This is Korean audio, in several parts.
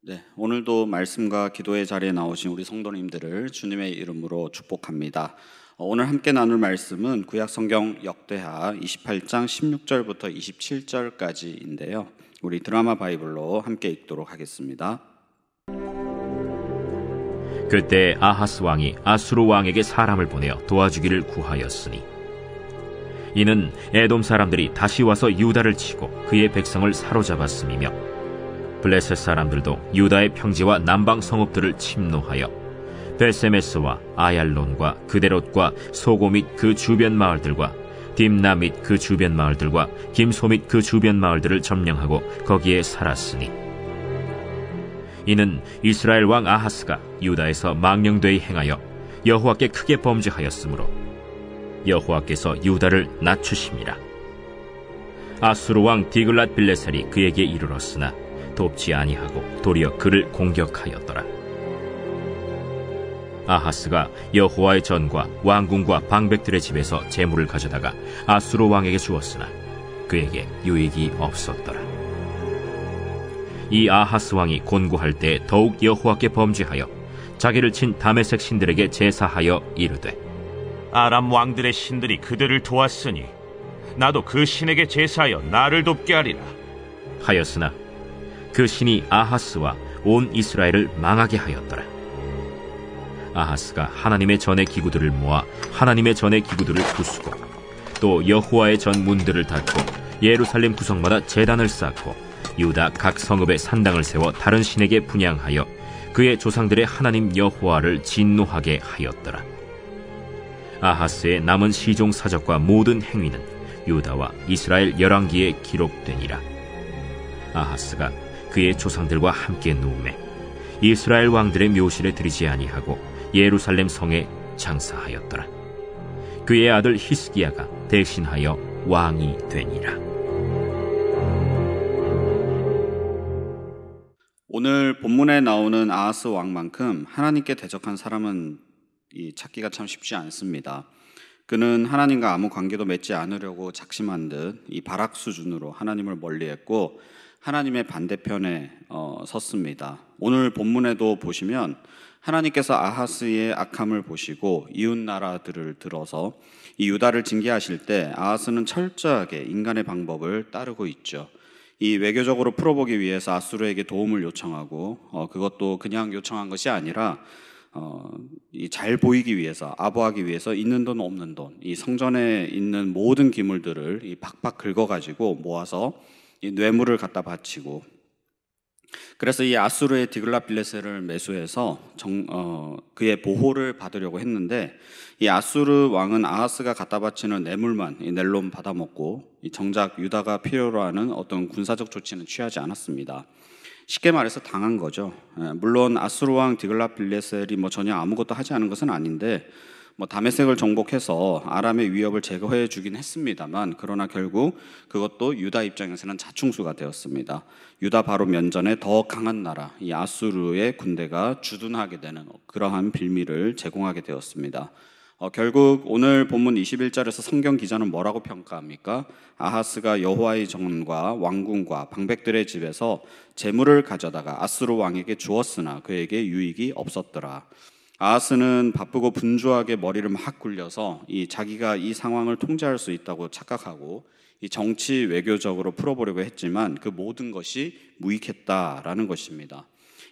네, 오늘도 말씀과 기도의 자리에 나오신 우리 성도님들을 주님의 이름으로 축복합니다. 오늘 함께 나눌 말씀은 구약 성경 역대하 28장 16절부터 27절까지인데요. 우리 드라마 바이블로 함께 읽도록 하겠습니다. 그때 아하스 왕이 아수르 왕에게 사람을 보내어 도와주기를 구하였으니 이는 에돔 사람들이 다시 와서 유다를 치고 그의 백성을 사로잡았음이며 블레셋 사람들도 유다의 평지와 남방 성읍들을 침노하여 베세메스와 아얄론과 그데롯과 소고 및 그 주변 마을들과 딥나 및 그 주변 마을들과 김소 및 그 주변 마을들을 점령하고 거기에 살았으니 이는 이스라엘 왕 아하스가 유다에서 망령되이 행하여 여호와께 크게 범죄하였으므로 여호와께서 유다를 낮추심이라. 아수르 왕 디글랏 빌레셀이 그에게 이르렀으나 돕지 아니하고 도리어 그를 공격하였더라. 아하스가 여호와의 전과 왕궁과 방백들의 집에서 재물을 가져다가 아수르 왕에게 주었으나 그에게 유익이 없었더라. 이 아하스 왕이 곤고할 때 더욱 여호와께 범죄하여 자기를 친 다메섹 신들에게 제사하여 이르되 아람 왕들의 신들이 그들을 도왔으니 나도 그 신에게 제사하여 나를 돕게 하리라 하였으나 그 신이 아하스와 온 이스라엘을 망하게 하였더라. 아하스가 하나님의 전의 기구들을 모아 하나님의 전의 기구들을 부수고 또 여호와의 전 문들을 닫고 예루살렘 구석마다 제단을 쌓고 유다 각 성읍에 산당을 세워 다른 신에게 분향하여 그의 조상들의 하나님 여호와를 진노하게 하였더라. 아하스의 남은 시종 사적과 모든 행위는 유다와 이스라엘 열왕기에 기록되니라. 아하스가 그의 조상들과 함께 누우매 이스라엘 왕들의 묘실에 들이지 아니하고 예루살렘 성에 장사하였더라. 그의 아들 히스기야가 대신하여 왕이 되니라. 오늘 본문에 나오는 아하스 왕만큼 하나님께 대적한 사람은 찾기가 참 쉽지 않습니다. 그는 하나님과 아무 관계도 맺지 않으려고 작심한 듯 이 발악 수준으로 하나님을 멀리했고 하나님의 반대편에 섰습니다. 오늘 본문에도 보시면 하나님께서 아하스의 악함을 보시고 이웃 나라들을 들어서 이 유다를 징계하실 때 아하스는 철저하게 인간의 방법을 따르고 있죠. 이 외교적으로 풀어보기 위해서 아수르에게 도움을 요청하고 그것도 그냥 요청한 것이 아니라 잘 보이기 위해서, 아부하기 위해서 있는 돈 없는 돈, 이 성전에 있는 모든 기물들을 박박 긁어가지고 모아서 이 뇌물을 갖다 바치고, 그래서 이 아수르의 디글랏 빌레셀을 매수해서 그의 보호를 받으려고 했는데 이 아수르 왕은 아하스가 갖다 바치는 뇌물만 이 낼론 받아먹고 정작 유다가 필요로 하는 어떤 군사적 조치는 취하지 않았습니다. 쉽게 말해서 당한 거죠. 물론 아수르 왕 디글랏 빌레셀이 전혀 아무것도 하지 않은 것은 아닌데 다메섹을 정복해서 아람의 위협을 제거해 주긴 했습니다만 그러나 결국 그것도 유다 입장에서는 자충수가 되었습니다. 유다 바로 면전에 더 강한 나라 이 아수르의 군대가 주둔하게 되는 그러한 빌미를 제공하게 되었습니다. 결국 오늘 본문 21절에서 성경 기자는 뭐라고 평가합니까? 아하스가 여호와의 전과 왕궁과 방백들의 집에서 재물을 가져다가 아수르 왕에게 주었으나 그에게 유익이 없었더라. 아하스는 바쁘고 분주하게 머리를 막 굴려서 자기가 이 상황을 통제할 수 있다고 착각하고 이 정치 외교적으로 풀어보려고 했지만 그 모든 것이 무익했다라는 것입니다.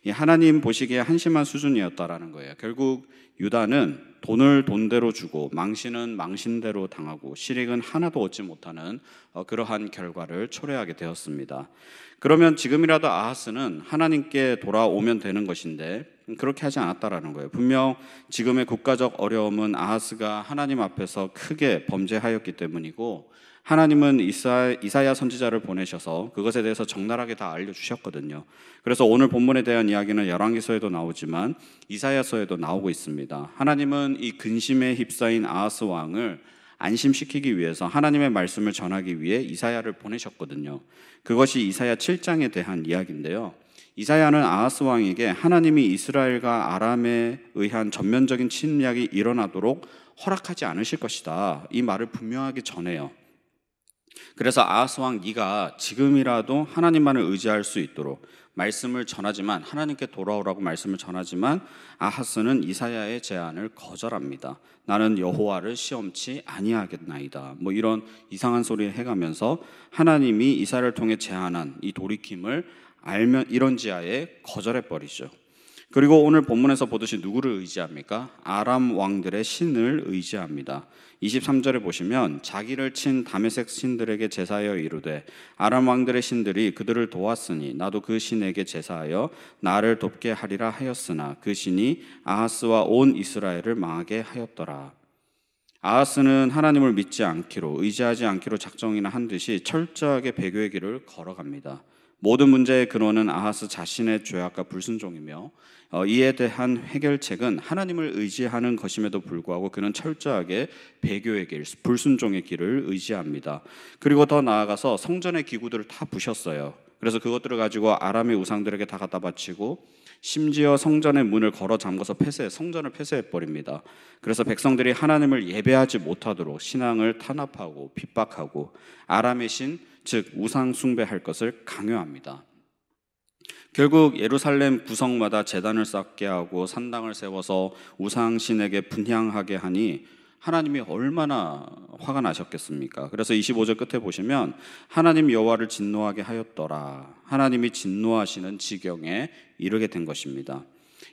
이 하나님 보시기에 한심한 수준이었다라는 거예요. 결국 유다는 돈을 돈대로 주고 망신은 망신대로 당하고 실익은 하나도 얻지 못하는 그러한 결과를 초래하게 되었습니다. 그러면 지금이라도 아하스는 하나님께 돌아오면 되는 것인데 그렇게 하지 않았다라는 거예요. 분명 지금의 국가적 어려움은 아하스가 하나님 앞에서 크게 범죄하였기 때문이고 하나님은 이사야 선지자를 보내셔서 그것에 대해서 적나라하게 다 알려주셨거든요. 그래서 오늘 본문에 대한 이야기는 열왕기서에도 나오지만 이사야서에도 나오고 있습니다. 하나님은 이 근심에 휩싸인 아하스 왕을 안심시키기 위해서 하나님의 말씀을 전하기 위해 이사야를 보내셨거든요. 그것이 이사야 7장에 대한 이야기인데요. 이사야는 아하스 왕에게 하나님이 이스라엘과 아람에 의한 전면적인 침략이 일어나도록 허락하지 않으실 것이다 이 말을 분명하게 전해요. 그래서 아하스 왕 네가 지금이라도 하나님만을 의지할 수 있도록 말씀을 전하지만 하나님께 돌아오라고 말씀을 전하지만 아하스는 이사야의 제안을 거절합니다. 나는 여호와를 시험치 아니하겠나이다. 뭐 이런 이상한 소리를 해가면서 하나님이 이사야를 통해 제안한 이 돌이킴을 알면 이런지하에 거절해 버리죠. 그리고 오늘 본문에서 보듯이 누구를 의지합니까? 아람 왕들의 신을 의지합니다. 23절에 보시면 자기를 친 다메섹 신들에게 제사하여 이르되 아람 왕들의 신들이 그들을 도왔으니 나도 그 신에게 제사하여 나를 돕게 하리라 하였으나 그 신이 아하스와 온 이스라엘을 망하게 하였더라. 아하스는 하나님을 믿지 않기로 의지하지 않기로 작정이나 한 듯이 철저하게 배교의 길을 걸어갑니다. 모든 문제의 근원은 아하스 자신의 죄악과 불순종이며 이에 대한 해결책은 하나님을 의지하는 것임에도 불구하고 그는 철저하게 배교의 길, 불순종의 길을 의지합니다. 그리고 더 나아가서 성전의 기구들을 다 부셨어요. 그래서 그것들을 가지고 아람의 우상들에게 다 갖다 바치고 심지어 성전의 문을 걸어 잠궈서 성전을 폐쇄해버립니다. 그래서 백성들이 하나님을 예배하지 못하도록 신앙을 탄압하고 핍박하고 아람의 신, 즉 우상 숭배할 것을 강요합니다. 결국 예루살렘 구성마다 제단을 쌓게 하고 산당을 세워서 우상신에게 분향하게 하니 하나님이 얼마나 화가 나셨겠습니까? 그래서 25절 끝에 보시면 하나님 여호와를 진노하게 하였더라. 하나님이 진노하시는 지경에 이르게 된 것입니다.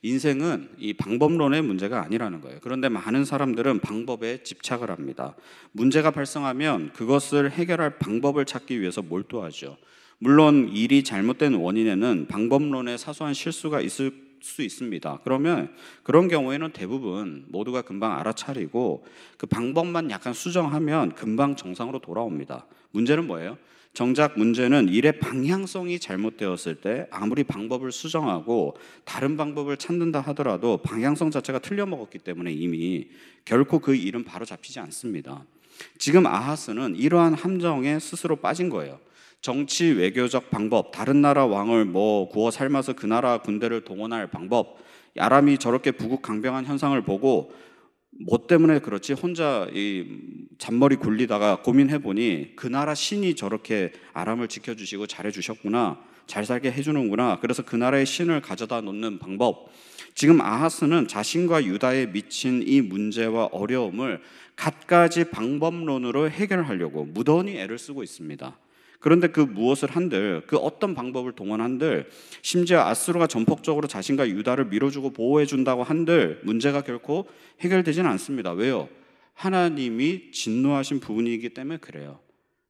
인생은 이 방법론의 문제가 아니라는 거예요. 그런데 많은 사람들은 방법에 집착을 합니다. 문제가 발생하면 그것을 해결할 방법을 찾기 위해서 몰두하죠. 물론 일이 잘못된 원인에는 방법론의 사소한 실수가 있을 수 있습니다. 그러면 그런 경우에는 대부분 모두가 금방 알아차리고 그 방법만 약간 수정하면 금방 정상으로 돌아옵니다. 문제는 뭐예요? 정작 문제는 일의 방향성이 잘못되었을 때 아무리 방법을 수정하고 다른 방법을 찾는다 하더라도 방향성 자체가 틀려먹었기 때문에 이미 결코 그 일은 바로 잡히지 않습니다. 지금 아하스는 이러한 함정에 스스로 빠진 거예요. 정치 외교적 방법, 다른 나라 왕을 구워 삶아서 그 나라 군대를 동원할 방법, 아람이 저렇게 부국강병한 현상을 보고 뭐 때문에 그렇지 혼자 이 잔머리 굴리다가 고민해보니 그 나라 신이 저렇게 아람을 지켜주시고 잘해주셨구나, 잘 살게 해주는구나. 그래서 그 나라의 신을 가져다 놓는 방법. 지금 아하스는 자신과 유다에 미친 이 문제와 어려움을 갖가지 방법론으로 해결하려고 무던히 애를 쓰고 있습니다. 그런데 그 무엇을 한들, 그 어떤 방법을 동원한들, 심지어 아수르가 전폭적으로 자신과 유다를 밀어주고 보호해준다고 한들 문제가 결코 해결되지는 않습니다. 왜요? 하나님이 진노하신 부분이기 때문에 그래요.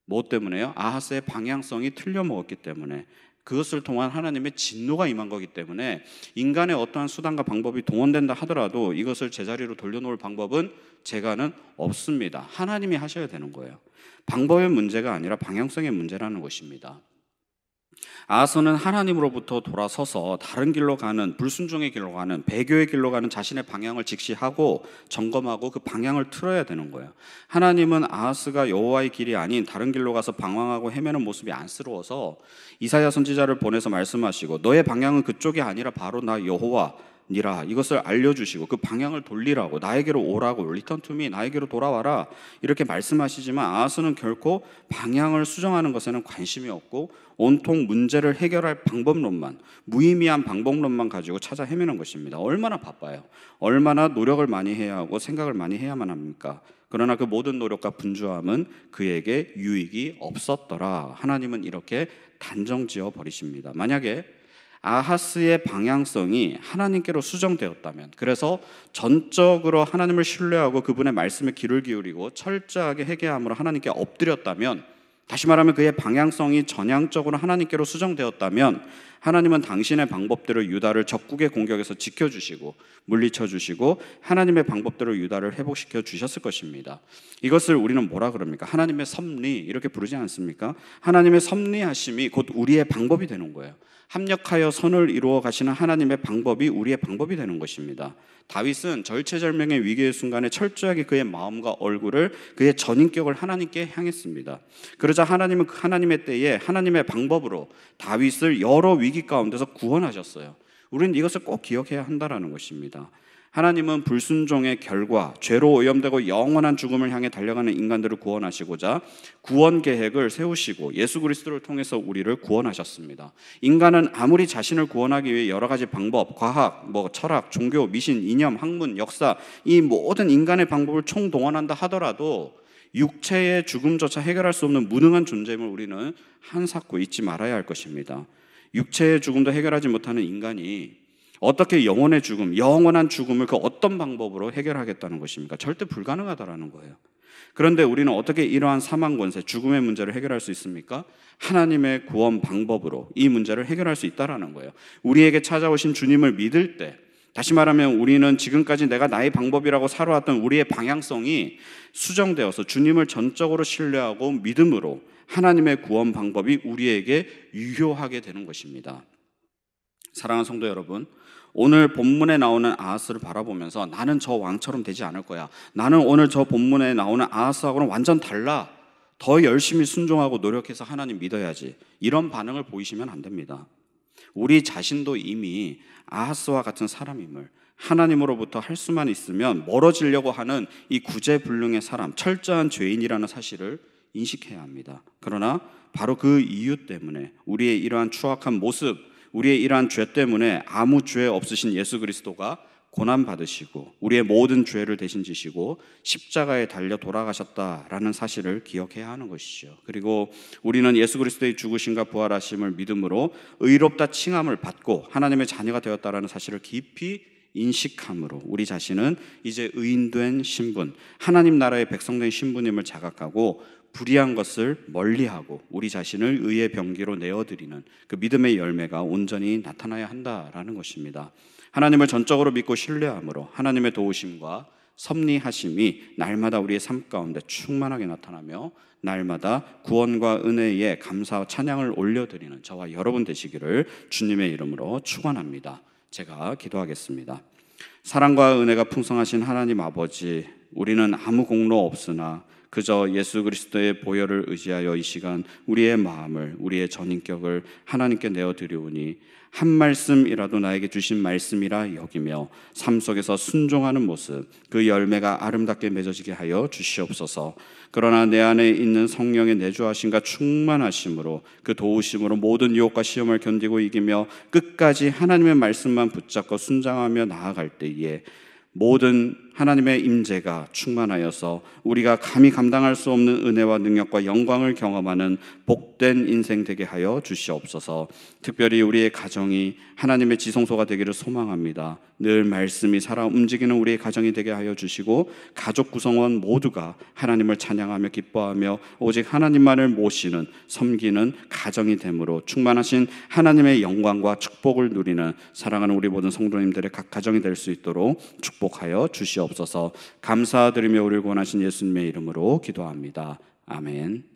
뭐 때문에요? 아하스의 방향성이 틀려먹었기 때문에, 그것을 통한 하나님의 진노가 임한 거기 때문에 인간의 어떠한 수단과 방법이 동원된다 하더라도 이것을 제자리로 돌려놓을 방법은 제가는 없습니다. 하나님이 하셔야 되는 거예요. 방법의 문제가 아니라 방향성의 문제라는 것입니다. 아하스는 하나님으로부터 돌아서서 다른 길로 가는, 불순종의 길로 가는, 배교의 길로 가는 자신의 방향을 직시하고 점검하고 그 방향을 틀어야 되는 거예요. 하나님은 아하스가 여호와의 길이 아닌 다른 길로 가서 방황하고 헤매는 모습이 안쓰러워서 이사야 선지자를 보내서 말씀하시고 너의 방향은 그쪽이 아니라 바로 나 여호와 니라, 이것을 알려주시고 그 방향을 돌리라고, 나에게로 오라고, return to me, 나에게로 돌아와라, 이렇게 말씀하시지만 아하스는 결코 방향을 수정하는 것에는 관심이 없고 온통 문제를 해결할 방법론만, 무의미한 방법론만 가지고 찾아 헤매는 것입니다. 얼마나 바빠요. 얼마나 노력을 많이 해야 하고 생각을 많이 해야만 합니까? 그러나 그 모든 노력과 분주함은 그에게 유익이 없었더라. 하나님은 이렇게 단정지어 버리십니다. 만약에 아하스의 방향성이 하나님께로 수정되었다면, 그래서 전적으로 하나님을 신뢰하고 그분의 말씀에 귀를 기울이고 철저하게 회개함으로 하나님께 엎드렸다면, 다시 말하면 그의 방향성이 전향적으로 하나님께로 수정되었다면 하나님은 당신의 방법대로 유다를 적국의 공격에서 지켜주시고 물리쳐주시고 하나님의 방법대로 유다를 회복시켜 주셨을 것입니다. 이것을 우리는 뭐라 그럽니까? 하나님의 섭리, 이렇게 부르지 않습니까? 하나님의 섭리하심이 곧 우리의 방법이 되는 거예요. 합력하여 선을 이루어 가시는 하나님의 방법이 우리의 방법이 되는 것입니다. 다윗은 절체절명의 위기의 순간에 철저하게 그의 마음과 얼굴을, 그의 전인격을 하나님께 향했습니다. 그러자 하나님은 하나님의 때에 하나님의 방법으로 다윗을 여러 위기 가운데서 구원하셨어요. 우리는 이것을 꼭 기억해야 한다는 것입니다. 하나님은 불순종의 결과, 죄로 오염되고 영원한 죽음을 향해 달려가는 인간들을 구원하시고자 구원 계획을 세우시고 예수 그리스도를 통해서 우리를 구원하셨습니다. 인간은 아무리 자신을 구원하기 위해 여러 가지 방법, 과학, 철학, 종교, 미신, 이념, 학문, 역사, 이 모든 인간의 방법을 총동원한다 하더라도 육체의 죽음조차 해결할 수 없는 무능한 존재임을 우리는 한사코 잊지 말아야 할 것입니다. 육체의 죽음도 해결하지 못하는 인간이 어떻게 영혼의 죽음, 영원한 죽음을 그 어떤 방법으로 해결하겠다는 것입니까? 절대 불가능하다라는 거예요. 그런데 우리는 어떻게 이러한 사망 권세, 죽음의 문제를 해결할 수 있습니까? 하나님의 구원 방법으로 이 문제를 해결할 수 있다라는 거예요. 우리에게 찾아오신 주님을 믿을 때, 다시 말하면 우리는 지금까지 내가 나의 방법이라고 살아왔던 우리의 방향성이 수정되어서 주님을 전적으로 신뢰하고 믿음으로 하나님의 구원 방법이 우리에게 유효하게 되는 것입니다. 사랑하는 성도 여러분, 오늘 본문에 나오는 아하스를 바라보면서 나는 저 왕처럼 되지 않을 거야, 나는 오늘 저 본문에 나오는 아하스하고는 완전 달라, 더 열심히 순종하고 노력해서 하나님 믿어야지, 이런 반응을 보이시면 안 됩니다. 우리 자신도 이미 아하스와 같은 사람임을, 하나님으로부터 할 수만 있으면 멀어지려고 하는 이 구제불능의 사람, 철저한 죄인이라는 사실을 인식해야 합니다. 그러나 바로 그 이유 때문에 우리의 이러한 추악한 모습, 우리의 이러한 죄 때문에 아무 죄 없으신 예수 그리스도가 고난받으시고 우리의 모든 죄를 대신 지시고 십자가에 달려 돌아가셨다라는 사실을 기억해야 하는 것이죠. 그리고 우리는 예수 그리스도의 죽으심과 부활하심을 믿음으로 의롭다 칭함을 받고 하나님의 자녀가 되었다라는 사실을 깊이 인식함으로 우리 자신은 이제 의인된 신분, 하나님 나라의 백성된 신분임을 자각하고 불의한 것을 멀리하고 우리 자신을 의의 병기로 내어드리는 그 믿음의 열매가 온전히 나타나야 한다라는 것입니다. 하나님을 전적으로 믿고 신뢰함으로 하나님의 도우심과 섭리하심이 날마다 우리의 삶 가운데 충만하게 나타나며 날마다 구원과 은혜에 감사와 찬양을 올려드리는 저와 여러분 되시기를 주님의 이름으로 축원합니다. 제가 기도하겠습니다. 사랑과 은혜가 풍성하신 하나님 아버지, 우리는 아무 공로 없으나 그저 예수 그리스도의 보혈을 의지하여 이 시간 우리의 마음을, 우리의 전인격을 하나님께 내어드리오니 한 말씀이라도 나에게 주신 말씀이라 여기며 삶 속에서 순종하는 모습, 그 열매가 아름답게 맺어지게 하여 주시옵소서. 그러나 내 안에 있는 성령의 내주하심과 충만하심으로 그 도우심으로 모든 유혹과 시험을 견디고 이기며 끝까지 하나님의 말씀만 붙잡고 순장하며 나아갈 때에 모든 하나님의 임재가 충만하여서 우리가 감히 감당할 수 없는 은혜와 능력과 영광을 경험하는 복된 인생 되게 하여 주시옵소서. 특별히 우리의 가정이 하나님의 지성소가 되기를 소망합니다. 늘 말씀이 살아 움직이는 우리의 가정이 되게 하여 주시고 가족 구성원 모두가 하나님을 찬양하며 기뻐하며 오직 하나님만을 모시는, 섬기는 가정이 되므로 충만하신 하나님의 영광과 축복을 누리는 사랑하는 우리 모든 성도님들의 각 가정이 될 수 있도록 축복하여 주시옵소서. 감사드리며 우리를 구원하신 예수님의 이름으로 기도합니다. 아멘.